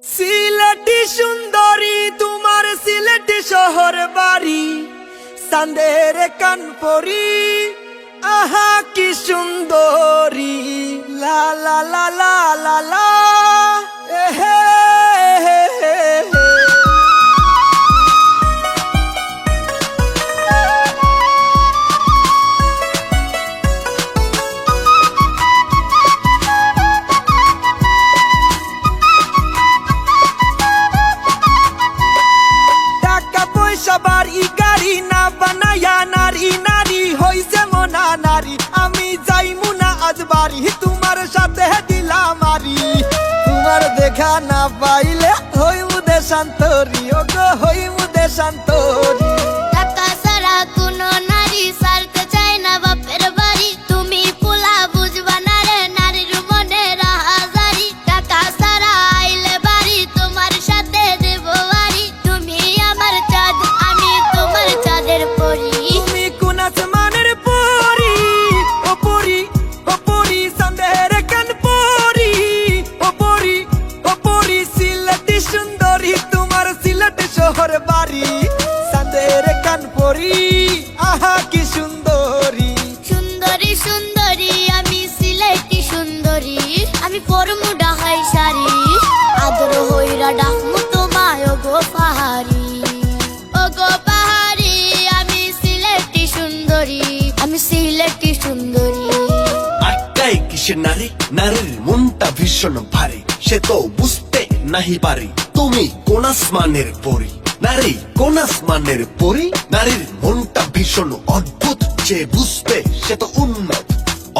সিলেটি সুন্দরী তোমার সিলেটি শহর বাড়ি, চাঁদের কানপুরি আহা কি সুন্দরী, লা লা লা লা লা লা এহে বাড়ি গাড়ি না বানায়া নারী নারী হইছে মনা নারী, আমি যাইমু না আজ বাড়ি তোমার সাথে দিলাম মারি, তোমার দেখা না পাইলে হইমু দেশান্তরী, ও গো হইমু দেশান্তরী। টাকা ছাড়া কোনো নারী ছাড়তে চায় না বাপের বাড়ি, তুমি পোলা বুঝবা না রে নারীর মনে রাহাজারি, টাকা ছাড়া আইলে বাড়ি তোমার সাথে দেব বাড়ি, তুমি আমার চাঁদ আমি তোমার চাঁদের পরি। তুমি কোন আসমানের পরি, ও পরি ও পরি চাঁদের কান পরি, ও পরি ও পরি সিলেটি সুন্দরী তোমার সিলেটি শহর বাড়ি, চাঁদের কান পরি আহা কি সুন্দরী। সুন্দরী সুন্দরী আমি সিলেটি সুন্দরী, আমি পরমু ডাহাই শাড়ি, আদর হইরা ডাকমু তোমায় ও গো পাহাড়ি, ও গো পাহাড়ি আমি সিলেটি সুন্দরী, আমি সিলেটি সুন্দরী। আটকাই কিসে নারী, নারীর মনটা ভীষণ ভারী, সে তো বুঝতে নাহি পারি তুমি কোন আসমানের পরি, নারী কোন আসমানের পরি, নারীর মনটা ভীষণ অদ্ভুত, যে বুঝতে সে তো উন্নত,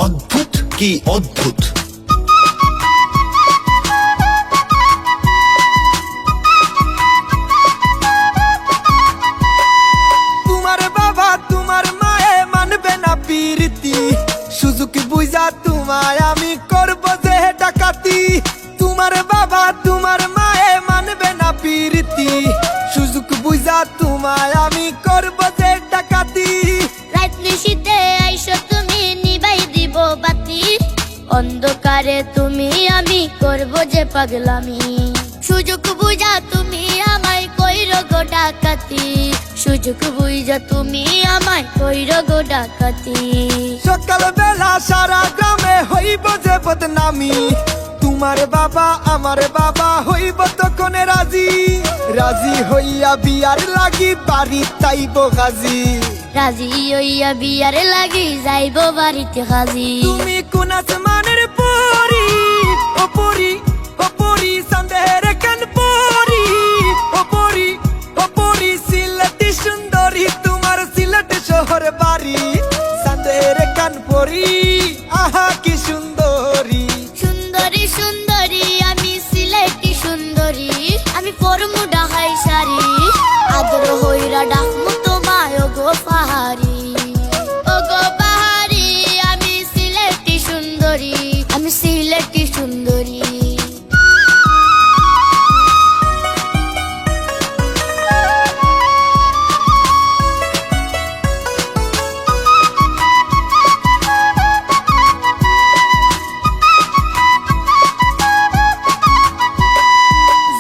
অদ্ভুত কি অদ্ভুত। তোমার বাবা তোমার মায়ে মানবে না প্রীতি, সুযোগ বুঝা তোমায় আমি করব যে ডাকাতি, তোমার বাবা তোমার মায়ে মানবে না প্রীতি, সুযোগ বুঝা তোমায় আমি করব যে ডাকাতি। রাত নিশীতে আইসো তুমি নিবাই দিব বাতি, অন্ধকারে তুমি আমি করব যে পাগলামি, সুযোগ বুঝা তুমি আমায় কইরো গো ডাকাতি, সুযোগ বুঝা তুমি আমায় কইরো গো ডাকাতি। সকাল বেলা সারা গ্রামে হইব যে বদনামি, তোমার বাবা আমার বাবা হইব তখন রাজি, রাজি হইয়া বিয়ার লাগি বাড়ি তাইব গাজি, রাজি হইয়া বিয়ার লাগি যাইব বাড়িতে হাজি। তুমি কোন আসমানের পরি, ও পরি ও পরি চাঁদের কান পরি, ও পরি ও পরি সিলেটি সুন্দরী তোমার সিলেটি শহর বাড়ি, চাঁদের কান পরি আহা কি সুন্দরী। সুন্দরী সুন্দরী আমি সিলেটি সুন্দরী, আমি পরমু ডাহাই শাড়ি, আদর হইরা ডাকমু তোমায় ও গো পাহাড়ি, ও গো পাহাড়ি আমি সিলেটি সুন্দরী, আমি সিলেটি সুন্দরী।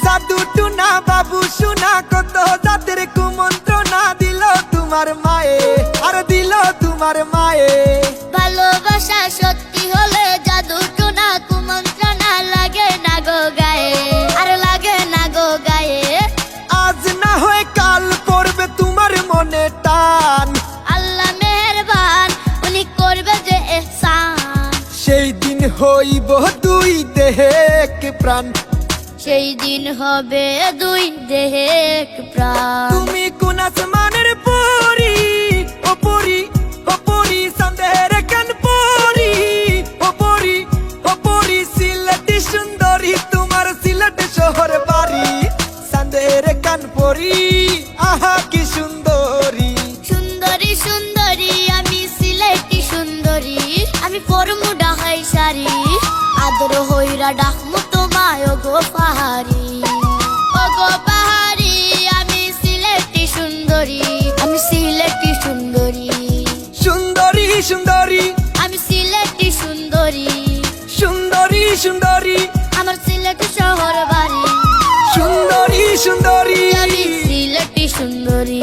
জাদু টুনা বাবু শোনা কত জাতের কুমন্ত্রণা দিল তোমার মায়ে, আর দিল তোমার মায়ে। ভালোবাসা সত্যি হলে জাদু টোনা কুমন্ত্রণা লাগে না গো গায়ে, আর লাগে না গো গায়ে। আজ না হয় কাল করবে তোমার মনে টান, আল্লাহ মেহেরবান উনি করবে যে এহসান, সেই দিন হইব দুই দেহে এক প্রাণ, সেই দিন হবে দুই দেহে এক প্রাণ। তুমি কোন আসমানের পরি, ও পরি ও পরি চাঁদের কান পরি, ও পরি ও পরি সিলেটি সুন্দরী তোমার সিলেটি শহর বাড়ি, চাঁদের কান পরি আহা কি সুন্দরী। সুন্দরী সুন্দরী আমি সিলেটি সুন্দরী, আমি পরমু ডাহাই শাড়ি, আদর হইরা ডাকমু তোমায় ও গো পাহাড়ি, ও গো পাহাড়ি আমি সিলেটি সুন্দরী, আমি সিলেটি সুন্দরী। সুন্দরী সুন্দরী আমি সিলেটি সুন্দরী, সুন্দরী সুন্দরী আমার সিলেট শহর বাড়ি, সুন্দরী আমি সিলেটি সুন্দরী